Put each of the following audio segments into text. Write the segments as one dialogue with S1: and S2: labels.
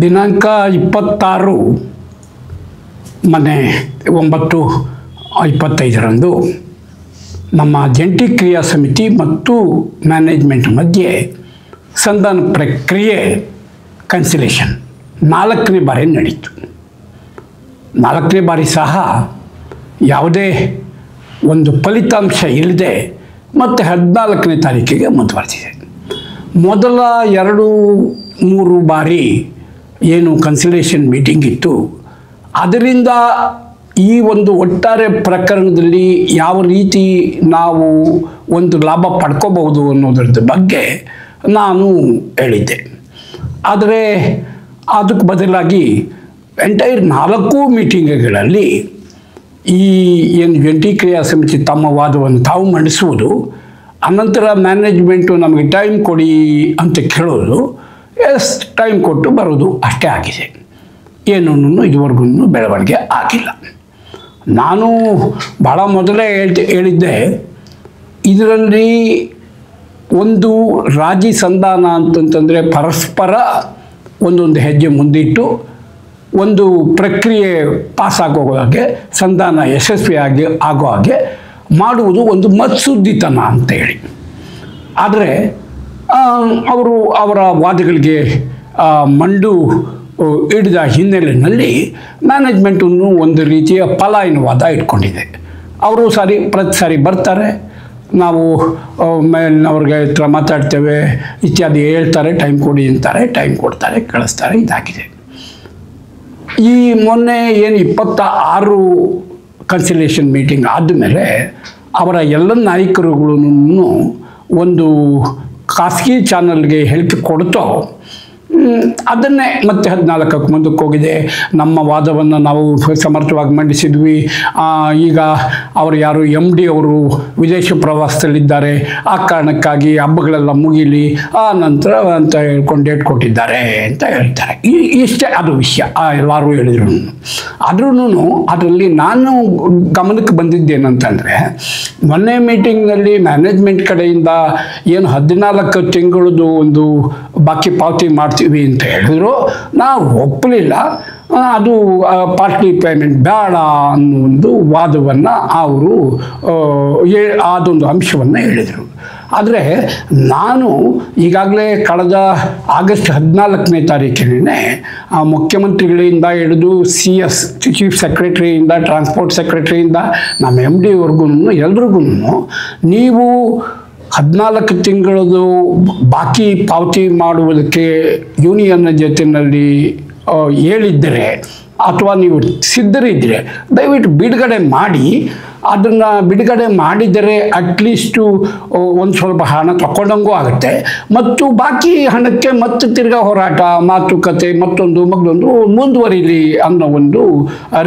S1: ದಿನಾಂಕ 26 ಮನೆ 9/25 ನಮ್ಮ ಜಂಟಿ ಕ್ರಿಯಾ ಸಮಿತಿ ಮತ್ತು ಮ್ಯಾನೇಜ್ಮೆಂಟ್ ಮಧ್ಯೆ ಸಂಧಾನ ಪ್ರಕ್ರಿಯೆ ಕನ್ಸಿಲೇಷನ್ 4ನೇ ಬಾರಿ ನಡೀತು. 4ನೇ ಬಾರಿ ಸಹ ಯಾವುದೇ ಒಂದು ಫಲಿತಾಂಶ ಇಲ್ಲದೆ ಮತ್ತು 14ನೇ ತಾರೀಕಿಗೆ ಮುಂದುವರೆದಿದೆ. ಮೊದಲ 2-3 ಬಾರಿ ಏನು ಕನ್ಸಿಲೇಷನ್ ಮೀಟಿಂಗ್ ಇತ್ತು, ಅದರಿಂದ ಈ ಒಂದು ಒಟ್ಟಾರೆ ಪ್ರಕರಣದಲ್ಲಿ ಯಾವ ರೀತಿ ನಾವು ಒಂದು ಲಾಭ ಪಡ್ಕೋಬಹುದು ಅನ್ನೋದ್ರ ಬಗ್ಗೆ ನಾನು ಹೇಳಿದ್ದೆ. ಆದರೆ ಅದಕ್ಕೆ ಬದಲಾಗಿ ಎಂಟೈರ್ 4 ಮೀಟಿಂಗ್ಗಳಲ್ಲಿ ಈ ಏನು ಜಂಟಿ ಕ್ರಿಯಾ ಸಮಿತಿ ತಮ್ಮ ವಾದವನ್ನು ತಾವು ಮಂಡಿಸುವುದು, ಅನಂತರ ಮ್ಯಾನೇಜ್ಮೆಂಟು ನಮಗೆ ಟೈಮ್ ಕೊಡಿ ಅಂತ ಕೇಳೋದು, ಟೈಮ್ ಕೊಟ್ಟು ಬರೋದು ಅಷ್ಟೇ ಆಗಿದೆ. ಏನೂ ಇದುವರೆಗೂ ಬೆಳವಣಿಗೆ ಆಗಿಲ್ಲ. ನಾನು ಭಾಳ ಮೊದಲೇ ಹೇಳಿದ್ದೆ, ಇದರಲ್ಲಿ ಒಂದು ರಾಜಿ ಸಂಧಾನ ಅಂತಂತಂದರೆ ಪರಸ್ಪರ ಒಂದೊಂದು ಹೆಜ್ಜೆ ಮುಂದಿಟ್ಟು ಒಂದು ಪ್ರಕ್ರಿಯೆ ಪಾಸಾಗೋ ಹಾಗೆ, ಸಂಧಾನ ಯಶಸ್ವಿಯಾಗಿ ಆಗೋ ಹಾಗೆ ಮಾಡುವುದು ಒಂದು ಮತ್ಸುದ್ದಿತನ ಅಂತ ಹೇಳಿ. ಆದರೆ ಅವರು ಅವರ ವಾದಗಳಿಗೆ ಮಂಡು ಹಿಡಿದ ಹಿನ್ನೆಲೆಯಲ್ಲಿ ಮ್ಯಾನೇಜ್ಮೆಂಟನ್ನು ಒಂದು ರೀತಿಯ ಪಲಾಯನವಾದ ಇಟ್ಕೊಂಡಿದೆ. ಅವರು ಪ್ರತಿ ಸಾರಿ ಬರ್ತಾರೆ, ನಾವು ಮೇಲಿನವ್ರಿಗೆ ಹತ್ರ ಮಾತಾಡ್ತೇವೆ ಇತ್ಯಾದಿ ಹೇಳ್ತಾರೆ, ಟೈಮ್ ಕೊಡಿ ಅಂತಾರೆ, ಟೈಮ್ ಕೊಡ್ತಾರೆ, ಕಳಿಸ್ತಾರೆ. ಇದಾಗಿದೆ. ಈ ಮೊನ್ನೆ ಏನು 26 ಕನ್ಸಿಲೇಷನ್ ಮೀಟಿಂಗ್ ಆದಮೇಲೆ ಅವರ ಎಲ್ಲ ನಾಯಕರುಗಳನ್ನು ಒಂದು ಖಾಸಗಿ ಚಾನಲ್ಗೆ ಹೇಳಿಕೆ ಕೊಡ್ತೋ ಅದನ್ನೇ ಮತ್ತೆ 14ಕ್ಕೆ ಮುಂದಕ್ಕೆ ಹೋಗಿದೆ. ನಮ್ಮ ವಾದವನ್ನು ನಾವು ಸಮರ್ಥವಾಗಿ ಮಂಡಿಸಿದ್ವಿ. ಈಗ ಅವರು ಯಾರು MD ಅವರು ವಿದೇಶ ಪ್ರವಾಸದಲ್ಲಿದ್ದಾರೆ, ಆ ಕಾರಣಕ್ಕಾಗಿ ಹಬ್ಬಗಳೆಲ್ಲ ಮುಗಿಲಿ ಆ ನಂತರ ಅಂತ ಹೇಳ್ಕೊಂಡು ಡೇಟ್ ಕೊಟ್ಟಿದ್ದಾರೆ ಅಂತ ಹೇಳ್ತಾರೆ. ಇಷ್ಟೇ ಅದು ವಿಷಯ. ಎಲ್ಲರೂ ಹೇಳಿದ್ರು. ಆದ್ರೂ ಅದರಲ್ಲಿ ನಾನು ಗಮನಕ್ಕೆ ಬಂದಿದ್ದೇನಂತಂದರೆ, ಮೊನ್ನೆ ಮೀಟಿಂಗ್ನಲ್ಲಿ ಮ್ಯಾನೇಜ್ಮೆಂಟ್ ಕಡೆಯಿಂದ ಏನು 14 ತಿಂಗಳದು ಒಂದು ಬಾಕಿ ಪಾವತಿ ಮಾಡ್ತೀವಿ ಅಂತ ಹೇಳಿದ್ರು. ನಾವು ಒಪ್ಪಲಿಲ್ಲ. ಅದು ಪಾರ್ಟಿ ಪೇಮೆಂಟ್ ಬೇಡ ಅನ್ನೋ ಒಂದು ವಾದವನ್ನು ಅವರು ಅದೊಂದು ಅಂಶವನ್ನು ಹೇಳಿದರು. ಆದರೆ ನಾನು ಈಗಾಗಲೇ ಕಳೆದ ಆಗಸ್ಟ್ 14ನೇ ತಾರೀಕಿನೇ ಮುಖ್ಯಮಂತ್ರಿಗಳಿಂದ ಹಿಡಿದು CS ಚೀಫ್ ಸೆಕ್ರೆಟರಿಯಿಂದ, ಟ್ರಾನ್ಸ್ಪೋರ್ಟ್ ಸೆಕ್ರೆಟರಿಯಿಂದ, ನಮ್ಮ MDವರೆಗೂ ಎಲ್ರಿಗೂ ನೀವು 14 ತಿಂಗಳದು ಬಾಕಿ ಪಾವತಿ ಮಾಡುವುದಕ್ಕೆ ಯೂನಿಯನ್ ಜೊತೆಯಲ್ಲಿ ಹೇಳಿದ್ದರೆ ಅಥವಾ ನೀವು ಸಿದ್ಧರಿದ್ದರೆ ದಯವಿಟ್ಟು ಬಿಡುಗಡೆ ಮಾಡಿ. ಅದನ್ನು ಬಿಡುಗಡೆ ಮಾಡಿದರೆ ಅಟ್ಲೀಸ್ಟು ಒಂದು ಸ್ವಲ್ಪ ಹಣ ತಗೊಂಡಂಗೂ ಆಗುತ್ತೆ, ಮತ್ತು ಬಾಕಿ ಹಣಕ್ಕೆ ಮತ್ತೆ ತಿರ್ಗಾ ಹೋರಾಟ, ಮಾತುಕತೆ, ಮತ್ತೊಂದು ಮುಂದುವರಿಲಿ ಅನ್ನೋ ಒಂದು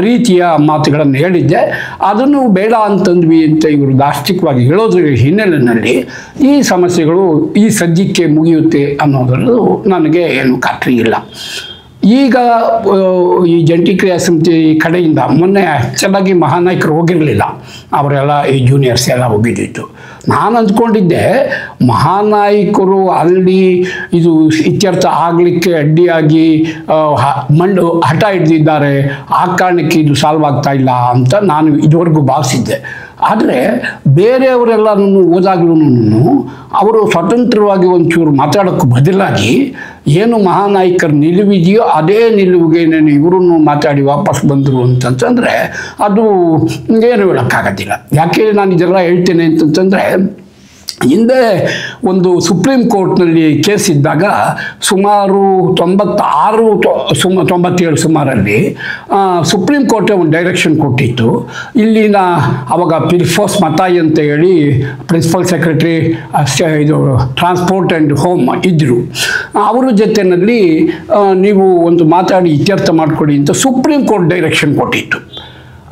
S1: ರೀತಿಯ ಮಾತುಗಳನ್ನು ಹೇಳಿದ್ದೆ. ಅದನ್ನು ಬೇಡ ಅಂತಂದ್ವಿ ಅಂತ ಇವರು ದಾಷ್ಟಿಕವಾಗಿ ಹೇಳೋದ್ರ ಹಿನ್ನೆಲೆಯಲ್ಲಿ ಈ ಸಮಸ್ಯೆಗಳು ಈ ಸದ್ಯಕ್ಕೆ ಮುಗಿಯುತ್ತೆ ಅನ್ನೋದ್ರದ್ದು ನನಗೆ ಏನು ಖಾತ್ರಿ ಇಲ್ಲ. ಈಗ ಈ ಜಂಟಿ ಕ್ರಿಯಾ ಸಮಿತಿ ಕಡೆಯಿಂದ ಮೊನ್ನೆ ಚೆನ್ನಾಗಿ ಮಹಾನಾಯಕರು ಹೋಗಿರಲಿಲ್ಲ, ಅವರೆಲ್ಲ ಈ ಜೂನಿಯರ್ಸ್ ಎಲ್ಲ ಹೋಗಿದ್ದಿತ್ತು. ನಾನು ಅಂದ್ಕೊಂಡಿದ್ದೆ ಮಹಾನಾಯಕರು ಅಲ್ಲಿ ಇದು ಇತ್ಯರ್ಥ ಆಗಲಿಕ್ಕೆ ಅಡ್ಡಿಯಾಗಿ ಹಠ ಹಿಡಿದಿದ್ದಾರೆ, ಆ ಕಾರಣಕ್ಕೆ ಇದು ಸಾಲ್ವ್ ಆಗ್ತಾ ಇಲ್ಲ ಅಂತ ನಾನು ಇದುವರೆಗೂ ಭಾವಿಸಿದ್ದೆ. ಆದರೆ ಬೇರೆಯವರೆಲ್ಲನೂ ಹೋದಾಗ್ಲೂ ಅವರು ಸ್ವತಂತ್ರವಾಗಿ ಒಂಚೂರು ಮಾತಾಡೋಕ್ಕೆ ಬದಲಾಗಿ ಏನು ಮಹಾನಾಯಕರ ನಿಲುವಿದೆಯೋ ಅದೇ ನಿಲುವಿಗೆ ಇವರನ್ನು ಮಾತಾಡಿ ವಾಪಸ್ ಬಂದರು ಅಂತಂತಂದರೆ ಅದು ಏನು ಹೇಳೋಕ್ಕಾಗೋದಿಲ್ಲ. ಯಾಕೆ ನಾನು ಇದೆಲ್ಲ ಹೇಳ್ತೇನೆ ಅಂತಂತಂದರೆ, ಹಿಂದೆ ಒಂದು ಸುಪ್ರೀಂ ಕೋರ್ಟ್ನಲ್ಲಿ ಕೇಸ್ ಇದ್ದಾಗ ಸುಮಾರು 97 ಸುಮಾರಲ್ಲಿ ಸುಪ್ರೀಂ ಕೋರ್ಟೇ ಒಂದು ಡೈರೆಕ್ಷನ್ ಕೊಟ್ಟಿತ್ತು. ಇಲ್ಲಿನ ಅವಾಗ ಪಿಲ್ಫೋಸ್ ಮತಾಯಿ ಅಂತ ಹೇಳಿ ಪ್ರಿನ್ಸಿಪಲ್ ಸೆಕ್ರೆಟರಿ ಇದು ಟ್ರಾನ್ಸ್ಪೋರ್ಟ್ ಆ್ಯಂಡ್ ಹೋಮ್ ಇದ್ದರು. ಅವರ ಜೊತೆಯಲ್ಲಿ ನೀವು ಒಂದು ಮಾತಾಡಿ ಇತ್ಯರ್ಥ ಮಾಡಿಕೊಡಿ ಅಂತ ಸುಪ್ರೀಂ ಕೋರ್ಟ್ ಡೈರೆಕ್ಷನ್ ಕೊಟ್ಟಿತ್ತು.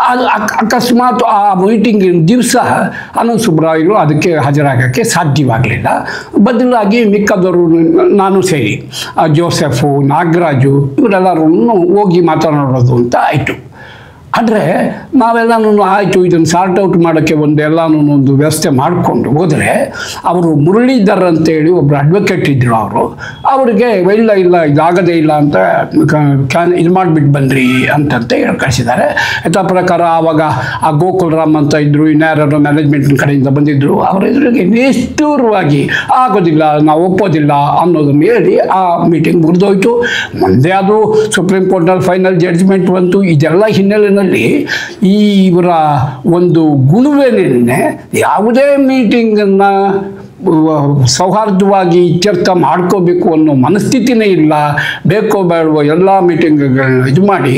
S1: ಅದು ಅಕಸ್ಮಾತ್ ಆ ಮೀಟಿಂಗಿನ ದಿವಸ ಅನಂತ ಸುಬ್ರಾಯರು ಅದಕ್ಕೆ ಹಾಜರಾಗೋಕ್ಕೆ ಸಾಧ್ಯವಾಗಲಿಲ್ಲ. ಬದಲಾಗಿ ಮಿಕ್ಕದವರು ನಾನು ಸೇರಿ ಜೋಸೆಫು, ನಾಗರಾಜು ಇವರೆಲ್ಲರೂ ಹೋಗಿ ಮಾತನಾಡೋದು ಅಂತ ಆಯಿತು. ಆದರೆ ನಾವೆಲ್ಲನೂ ಆಯಿತು ಇದನ್ನು ಸಾರ್ಟ್ ಔಟ್ ಮಾಡೋಕ್ಕೆ ಒಂದು ವ್ಯವಸ್ಥೆ ಮಾಡಿಕೊಂಡು ಹೋದರೆ ಅವರು ಮುರಳೀಧರ್ ಅಂತೇಳಿ ಒಬ್ಬರು ಅಡ್ವೊಕೇಟ್ ಇದ್ದರು ಅವರಿಗೆ ಇಲ್ಲ ಇದಾಗದೇ ಇಲ್ಲ ಅಂತ ಇದು ಮಾಡಿಬಿಟ್ಟು ಬನ್ನಿರಿ ಅಂತಂತ ಹೇಳಿ ಕಳಿಸಿದ್ದಾರೆ. ಯಥಾ ಪ್ರಕಾರ ಆವಾಗ ಆ ಗೋಕುಲರಾಮ್ ಅಂತ ಇದ್ದರು, ಇನ್ಯಾರು ಮ್ಯಾನೇಜ್ಮೆಂಟ್ ಕಡೆಯಿಂದ ಬಂದಿದ್ದರು. ಅವರ ಎದುರಿಗೆ ನಿಷ್ಠೂರವಾಗಿ ಆಗೋದಿಲ್ಲ, ನಾವು ಒಪ್ಪೋದಿಲ್ಲ ಅನ್ನೋದನ್ನು ಹೇಳಿ ಆ ಮೀಟಿಂಗ್ ಮುರಿದೋಯ್ತು. ಮುಂದೆ ಅದು ಸುಪ್ರೀಂ ಕೋರ್ಟ್ನಲ್ಲಿ ಫೈನಲ್ ಜಡ್ಜ್ಮೆಂಟ್ ಬಂತು. ಇದೆಲ್ಲ ಹಿನ್ನೆಲೆಯಲ್ಲಿ ಇವರ ಒಂದು ಗುಣವೇನೇ ಯಾವುದೇ ಮೀಟಿಂಗನ್ನು ಸೌಹಾರ್ದವಾಗಿ ಇತ್ಯರ್ಥ ಮಾಡ್ಕೋಬೇಕು ಅನ್ನೋ ಮನಸ್ಥಿತಿನೇ ಇಲ್ಲ. ಬೇಕೋ ಬೇಡವೋ ಎಲ್ಲ ಮೀಟಿಂಗ್ಗಳನ್ನ ಇದು ಮಾಡಿ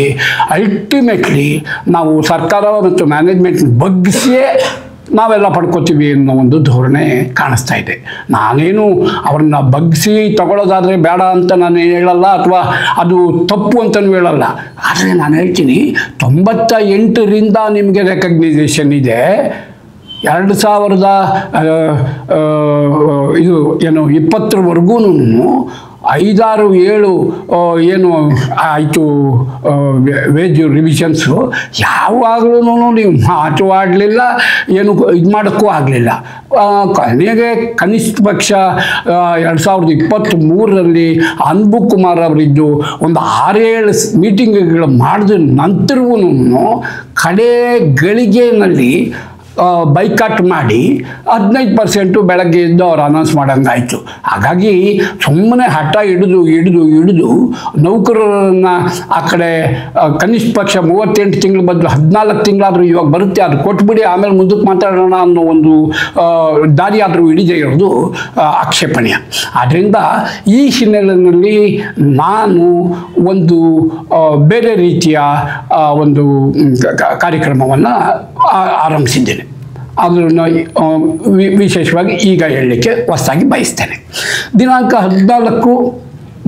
S1: ಅಲ್ಟಿಮೇಟ್ಲಿ ನಾವು ಸರ್ಕಾರ ಮತ್ತು ಮ್ಯಾನೇಜ್ಮೆಂಟ್ ಬಗ್ಗಿಸಿಯೇ ನಾವೆಲ್ಲ ಪಡ್ಕೋತೀವಿ ಅನ್ನೋ ಒಂದು ಧೋರಣೆ ಕಾಣಿಸ್ತಾ ಇದೆ. ನಾನೇನು ಅವ್ರನ್ನ ಬಗ್ಗಿಸಿ ತಗೊಳ್ಳೋದಾದರೆ ಬೇಡ ಅಂತ ನಾನು ಹೇಳಲ್ಲ, ಅಥವಾ ಅದು ತಪ್ಪು ಅಂತಲೂ ಹೇಳಲ್ಲ. ಆದರೆ ನಾನು ಹೇಳ್ತೀನಿ 98ರಿಂದ ನಿಮಗೆ ರೆಕಗ್ನೈಸೇಷನ್ ಇದೆ. 2020ವರೆಗೂ 5-6-7 ಏನು ಆಯಿತು ವೇಜ್ ರಿವಿಷನ್ಸು, ಯಾವಾಗಲೂ ನೀವು ಮಾತುವಾಡಲಿಲ್ಲ, ಏನು ಇದು ಮಾಡೋಕ್ಕೂ ಆಗಲಿಲ್ಲ. ಕೊನೆಗೆ ಕನಿಷ್ಠ ಪಕ್ಷ 2023ರಲ್ಲಿ ಅನ್ಬು ಕುಮಾರ್ ಅವರಿದ್ದು ಒಂದು 6-7 ಮೀಟಿಂಗ್ಗಳು ಮಾಡಿದ ನಂತರವೂ ಕಡೆ ಗಳಿಗೆಯಲ್ಲಿ ಬೈಕಾಟ್ ಮಾಡಿ 15% ಬೆಳಗ್ಗೆ ಎದ್ದು ಅವ್ರು ಅನೌನ್ಸ್ ಮಾಡೋಂಗಾಯಿತು. ಹಾಗಾಗಿ ಸುಮ್ಮನೆ ಹಠ ಹಿಡಿದು ನೌಕರರನ್ನು ಆ ಕಡೆ ಕನಿಷ್ಠ ಪಕ್ಷ 38 ತಿಂಗಳು ಬದಲು 14 ತಿಂಗಳಾದರೂ ಇವಾಗ ಬರುತ್ತೆ, ಅದು ಕೊಟ್ಬಿಡಿ ಆಮೇಲೆ ಮುಂದಕ್ಕೆ ಮಾತಾಡೋಣ ಅನ್ನೋ ಒಂದು ದಾರಿ ಆದರೂ ಹಿಡಿದೇ ಇರೋದು ಆಕ್ಷೇಪಣೀಯ. ಆದ್ದರಿಂದ ಈ ಹಿನ್ನೆಲೆಯಲ್ಲಿ ನಾನು ಒಂದು ಬೇರೆ ರೀತಿಯ ಒಂದು ಕಾರ್ಯಕ್ರಮವನ್ನು ಆರಂಭಿಸಿದ್ದೇನೆ. ಅದನ್ನು ವಿಶೇಷವಾಗಿ ಈಗ ಹೇಳಲಿಕ್ಕೆ ಹೊಸದಾಗಿ ಬಯಸ್ತೇನೆ. ದಿನಾಂಕ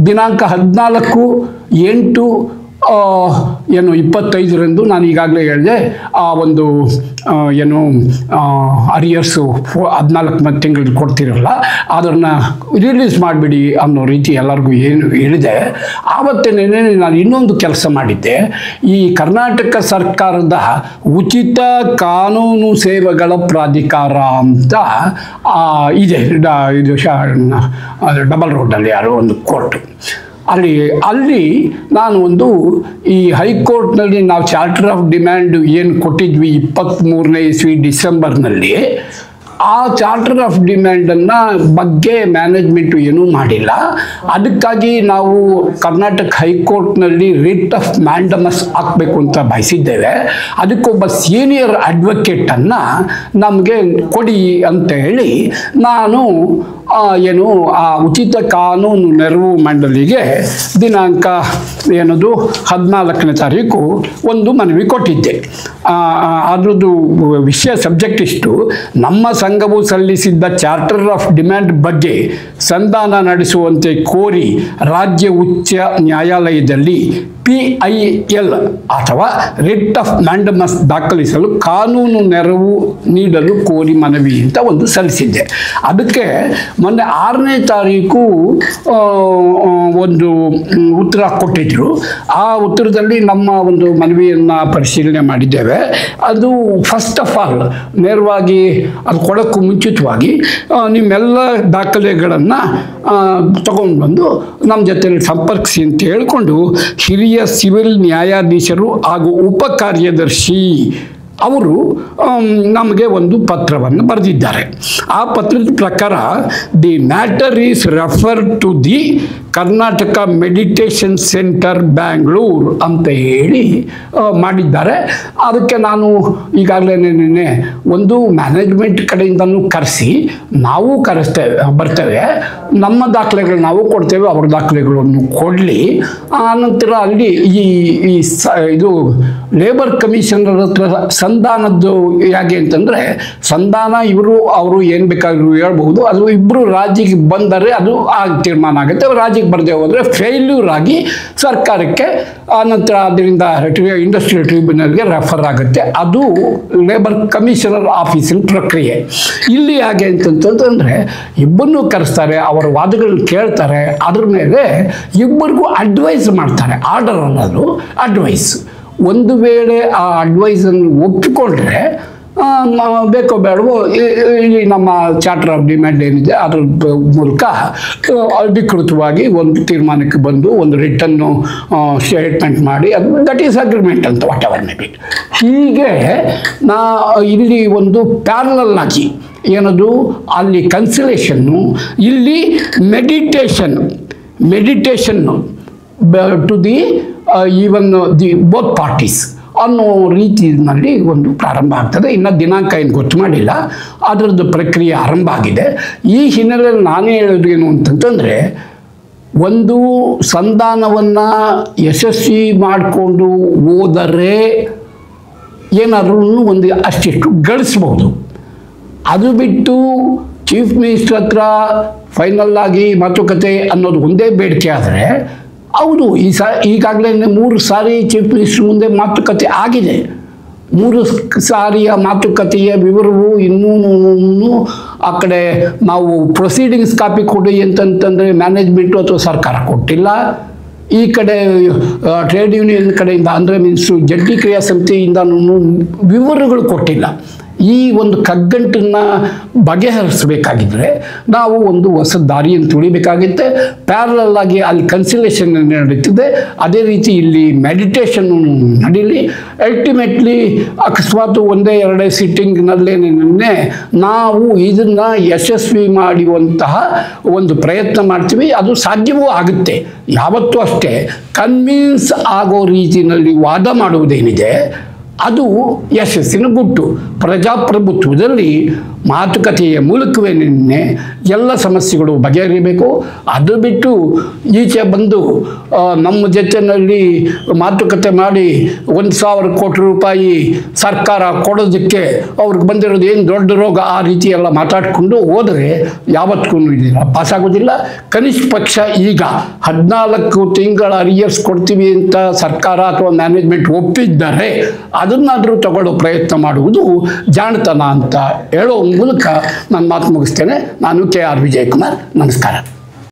S1: 14/8/25 ನಾನು ಈಗಾಗಲೇ ಹೇಳಿದೆ ಆ ಒಂದು ಅರಿಯರ್ಸು 14 ತಿಂಗಳು ಕೊಡ್ತಿರಲ್ಲ ಅದನ್ನು ರಿಲೀಸ್ ಮಾಡಿಬಿಡಿ ಅನ್ನೋ ರೀತಿ ಎಲ್ಲರಿಗೂ ಏನು ಹೇಳಿದೆ. ಆವತ್ತೇನೆ ನಾನು ಇನ್ನೊಂದು ಕೆಲಸ ಮಾಡಿದ್ದೆ. ಈ ಕರ್ನಾಟಕ ಸರ್ಕಾರದ ಉಚಿತ ಕಾನೂನು ಸೇವೆಗಳ ಪ್ರಾಧಿಕಾರ ಅಂತ ಇದೆ, ಇದು ಡಬಲ್ ರೋಡಲ್ಲಿ ಯಾರೋ ಒಂದು ಕೋರ್ಟು, ಅಲ್ಲಿ ನಾನು ಒಂದು ಈ ಹೈಕೋರ್ಟ್ನಲ್ಲಿ ನಾವು ಚಾರ್ಟರ್ ಆಫ್ ಡಿಮ್ಯಾಂಡ್ ಏನು ಕೊಟ್ಟಿದ್ವಿ 23ನೇ ಇಸ್ವಿ ಡಿಸೆಂಬರ್ನಲ್ಲಿ, ಆ ಚಾರ್ಟರ್ ಆಫ್ ಡಿಮ್ಯಾಂಡನ್ನು ಬಗ್ಗೆ ಮ್ಯಾನೇಜ್ಮೆಂಟು ಏನೂ ಮಾಡಿಲ್ಲ. ಅದಕ್ಕಾಗಿ ನಾವು ಕರ್ನಾಟಕ ಹೈಕೋರ್ಟ್ನಲ್ಲಿ ರಿಟ್ ಆಫ್ ಮ್ಯಾಂಡಮಸ್ ಹಾಕಬೇಕು ಅಂತ ಬಯಸಿದ್ದೇವೆ. ಅದಕ್ಕೊಬ್ಬ ಸೀನಿಯರ್ ಅಡ್ವೊಕೇಟನ್ನು ನಮಗೆ ಕೊಡಿ ಅಂತ ಹೇಳಿ ನಾನು ಆ ಉಚಿತ ಕಾನೂನು ನೆರವು ಮಂಡಳಿಗೆ ದಿನಾಂಕ 14ನೇ ತಾರೀಕು ಒಂದು ಮನವಿ ಕೊಟ್ಟಿದ್ದೆ. ಅದರದ್ದು ವಿಷಯ ಸಬ್ಜೆಕ್ಟ್ ಇಷ್ಟು: ನಮ್ಮ ಸಂಘವು ಸಲ್ಲಿಸಿದ್ದ ಚಾರ್ಟರ್ ಆಫ್ ಡಿಮ್ಯಾಂಡ್ ಬಗ್ಗೆ ಸಂಧಾನ ನಡೆಸುವಂತೆ ಕೋರಿ ರಾಜ್ಯ ಉಚ್ಚ ನ್ಯಾಯಾಲಯದಲ್ಲಿ PIL ಅಥವಾ ರಿಟ್ ಆಫ್ ಮ್ಯಾಂಡಮಸ್ ದಾಖಲಿಸಲು ಕಾನೂನು ನೆರವು ನೀಡಲು ಕೋರಿ ಮನವಿ ಅಂತ ಒಂದು ಸಲ್ಲಿಸಿದ್ದೆ. ಅದಕ್ಕೆ ಮೊನ್ನೆ 6ನೇ ತಾರೀಕು ಒಂದು ಉತ್ತರ ಕೊಟ್ಟಿದ್ದರು. ಆ ಉತ್ತರದಲ್ಲಿ ನಮ್ಮ ಒಂದು ಮನವಿಯನ್ನು ಪರಿಶೀಲನೆ ಮಾಡಿದ್ದೇವೆ. ಅದು ಫಸ್ಟ್ ಆಫ್ ಆಲ್ ನೇರವಾಗಿ ಅದು ಕೊಡೋಕ್ಕೂ ಮುಂಚಿತವಾಗಿ ನಿಮ್ಮೆಲ್ಲ ದಾಖಲೆಗಳನ್ನು ತಗೊಂಡು ಬಂದು ನಮ್ಮ ಜೊತೆಯಲ್ಲಿ ಸಂಪರ್ಕಿಸಿ ಅಂತ ಹೇಳಿಕೊಂಡು ಹಿರಿಯ ಸಿವಿಲ್ ನ್ಯಾಯಾಧೀಶರು ಹಾಗೂ ಉಪ ಕಾರ್ಯದರ್ಶಿ ಅವರು ನಮಗೆ ಒಂದು ಪತ್ರವನ್ನು ಬರೆದಿದ್ದಾರೆ. ಆ ಪತ್ರದ ಪ್ರಕಾರ the matter is refer to the Karnataka meditation centre Bangalore ಅಂತ ಹೇಳಿ ಮಾಡಿದ್ದಾರೆ. ಅದಕ್ಕೆ ನಾನು ಈಗಾಗಲೇ ನಿನ್ನೆ ಒಂದು ಮ್ಯಾನೇಜ್ಮೆಂಟ್ ಕಡೆಯಿಂದನೂ ಕರೆಸಿ ನಾವು ಬರ್ತೇವೆ, ನಮ್ಮ ದಾಖಲೆಗಳು ನಾವು ಕೊಡ್ತೇವೆ, ಅವ್ರ ದಾಖಲೆಗಳನ್ನು ಕೊಡಲಿ. ಆನಂತರ ಅಲ್ಲಿ ಇದು ಲೇಬರ್ ಕಮಿಷನರ್ ಹತ್ರ ಸಂಧಾನದ್ದು ಹೇಗೆ ಅಂತಂದರೆ, ಸಂಧಾನ ಅವರು ಏನು ಬೇಕಾದರೂ ಹೇಳ್ಬಹುದು. ಅದು ಇಬ್ಬರು ರಾಜಿಗೆ ಬಂದರೆ ಅದು ತೀರ್ಮಾನ ಆಗುತ್ತೆ. ರಾಜಿಗೆ ಬರದೆ ಹೋದರೆ ಫೇಲ್ಯೂರ್ ಆಗಿ ಸರ್ಕಾರಕ್ಕೆ, ಆನಂತರ ಅದರಿಂದ ಇಂಡಸ್ಟ್ರಿಯಲ್ ಟ್ರಿಬ್ಯುನಲ್ಗೆ ರೆಫರ್ ಆಗುತ್ತೆ. ಅದು ಲೇಬರ್ ಕಮಿಷನರ್ ಆಫೀಸಿನ ಪ್ರಕ್ರಿಯೆ. ಇಲ್ಲಿ ಹೇಗೆ ಅಂತಂತಂದರೆ ಇಬ್ಬರನ್ನೂ ಕರೆಸ್ತಾರೆ, ಅವರ ವಾದಗಳನ್ನ ಕೇಳ್ತಾರೆ, ಅದ್ರ ಮೇಲೆ ಇಬ್ಬರಿಗೂ ಅಡ್ವೈಸ್ ಮಾಡ್ತಾರೆ. ಆರ್ಡರ್ ಅನ್ನೋದು ಅಡ್ವೈಸ್. ಒಂದು ವೇಳೆ ಆ ಅಡ್ವೈಸನ್ನು ಒಪ್ಪಿಕೊಂಡ್ರೆ ಬೇಕೋ ಬೇಡವೋ ಇಲ್ಲಿ ನಮ್ಮ ಚಾರ್ಟರ್ ಆಫ್ ಡಿಮ್ಯಾಂಡ್ ಏನಿದೆ ಅದರ ಮೂಲಕ ಅಧಿಕೃತವಾಗಿ ಒಂದು ತೀರ್ಮಾನಕ್ಕೆ ಬಂದು ಒಂದು ರಿಟನ್ನು ಸ್ಟೇಟ್ಮೆಂಟ್ ಮಾಡಿ ಅದು ದಟ್ ಈಸ್ ಅಗ್ರಿಮೆಂಟ್ ಅಂತ ವಾಟ್ ಎವರ್ ಮೇ ಬಿ. ಹೀಗೆ ಇಲ್ಲಿ ಒಂದು ಪ್ಯಾರಲಲ್ ಆಗಿ ಏನದು ಅಲ್ಲಿ ಕನ್ಸಲೇಷನ್ನು, ಇಲ್ಲಿ ಮೆಡಿಟೇಷನ್ನು to the even the both parties ಅನ್ನೋ ರೀತಿಯಲ್ಲಿ ಒಂದು ಪ್ರಾರಂಭ ಆಗ್ತದೆ. ಇನ್ನು ದಿನಾಂಕ ಏನು ಗೊತ್ತು ಮಾಡಿಲ್ಲ, ಅದರದ್ದು ಪ್ರಕ್ರಿಯೆ ಆರಂಭ ಆಗಿದೆ. ಈ ಹಿನ್ನೆಲೆಯಲ್ಲಿ ನಾನೇ ಹೇಳೋದು ಏನು ಅಂತಂತಂದರೆ, ಒಂದು ಸಂಧಾನವನ್ನು ಯಶಸ್ವಿ ಮಾಡಿಕೊಂಡು ಹೋದರೆ ಏನಾದ್ರೂ ಒಂದು ಅಷ್ಟಿಷ್ಟು ಗಳಿಸ್ಬೋದು. ಅದು ಬಿಟ್ಟು ಚೀಫ್ ಮಿನಿಸ್ಟರ್ ಹತ್ರ ಫೈನಲ್ ಆಗಿ ಮಾತುಕತೆ ಅನ್ನೋದು ಒಂದೇ ಬೇಡಿಕೆ ಆದರೆ, ಹೌದು ಈಗಾಗಲೇ 3 ಸಾರಿ ಚೀಫ್ ಮಿನಿಸ್ಟರ್ ಮುಂದೆ ಮಾತುಕತೆ ಆಗಿದೆ. 3 ಸಾರಿಯ ಮಾತುಕತೆಯ ವಿವರವು ಇನ್ನೂ ಆ ಕಡೆ ನಾವು ಪ್ರೊಸೀಡಿಂಗ್ಸ್ ಕಾಪಿ ಕೊಡಿ ಅಂತಂತಂದರೆ ಮ್ಯಾನೇಜ್ಮೆಂಟು ಅಥವಾ ಸರ್ಕಾರ ಕೊಟ್ಟಿಲ್ಲ. ಈ ಕಡೆ ಟ್ರೇಡ್ ಯೂನಿಯನ್ ಕಡೆಯಿಂದ ಅಂದರೆ ಮೀನ್ಸು ಜಂಟಿ ಕ್ರಿಯಾ ಸಮಿತಿಯಿಂದ ವಿವರಗಳು ಕೊಟ್ಟಿಲ್ಲ. ಈ ಒಂದು ಕಗ್ಗಂಟನ್ನು ಬಗೆಹರಿಸಬೇಕಾಗಿದ್ದರೆ ನಾವು ಒಂದು ಹೊಸ ದಾರಿಯನ್ನು ತುಳಿಬೇಕಾಗುತ್ತೆ. ಪ್ಯಾರಲಲ್ ಆಗಿ ಅಲ್ಲಿ ಕನ್ಸಿಲೇಷನ್ ನಡೀತಿದೆ, ಅದೇ ರೀತಿ ಇಲ್ಲಿ ಮೆಡಿಟೇಷನ್ನು ನಡೀಲಿ. ಅಲ್ಟಿಮೇಟ್ಲಿ ಅಕಸ್ಮಾತ್ 1-2 ಸಿಟ್ಟಿಂಗ್ನಲ್ಲೇನೆ ನಾವು ಇದನ್ನು ಯಶಸ್ವಿ ಮಾಡುವಂತಹ ಒಂದು ಪ್ರಯತ್ನ ಮಾಡ್ತೀವಿ. ಅದು ಸಾಧ್ಯವೂ ಆಗುತ್ತೆ. ಯಾವತ್ತೂ ಅಷ್ಟೇ ಕನ್ವಿನ್ಸ್ ಆಗೋ ರೀತಿಯಲ್ಲಿ ವಾದ ಮಾಡುವುದೇನಿದೆ ಅದು ಯಶಸ್ಸಿನ ಗುಟ್ಟು. ಪ್ರಜಾಪ್ರಭುತ್ವದಲ್ಲಿ ಮಾತುಕತೆಯ ಮೂಲಕವೇ ಎಲ್ಲ ಸಮಸ್ಯೆಗಳು ಬಗೆಹರಿಬೇಕು. ಅದು ಬಿಟ್ಟು ಈಚೆ ಬಂದು ನಮ್ಮ ಜೊತೆಯಲ್ಲಿ ಮಾತುಕತೆ ಮಾಡಿ 1,000 ಕೋಟಿ ರೂಪಾಯಿ ಸರ್ಕಾರ ಕೊಡೋದಕ್ಕೆ ಅವ್ರಿಗೆ ಬಂದಿರೋದು ಏನು ದೊಡ್ಡ ರೋಗ ಆ ರೀತಿ ಎಲ್ಲ ಮಾತಾಡಿಕೊಂಡು ಹೋದರೆ ಯಾವತ್ತೂ ಪಾಸಾಗೋದಿಲ್ಲ. ಕನಿಷ್ಠ ಪಕ್ಷ ಈಗ 14 ತಿಂಗಳ ಅರಿಯರ್ಸ್ ಕೊಡ್ತೀವಿ ಅಂತ ಸರ್ಕಾರ ಅಥವಾ ಮ್ಯಾನೇಜ್ಮೆಂಟ್ ಒಪ್ಪಿದ್ದಾರೆ, ಅದನ್ನಾದರೂ ತಗೊಳ್ಳೋ ಪ್ರಯತ್ನ ಮಾಡುವುದು ಜಾಣತನ ಅಂತ ಹೇಳೋ ಮೂಲಕ ನಾನು ಮಾತು ಮುಗಿಸ್ತೇನೆ. ನಾನು KR ವಿಜಯಕುಮಾರ್. ನಮಸ್ಕಾರ.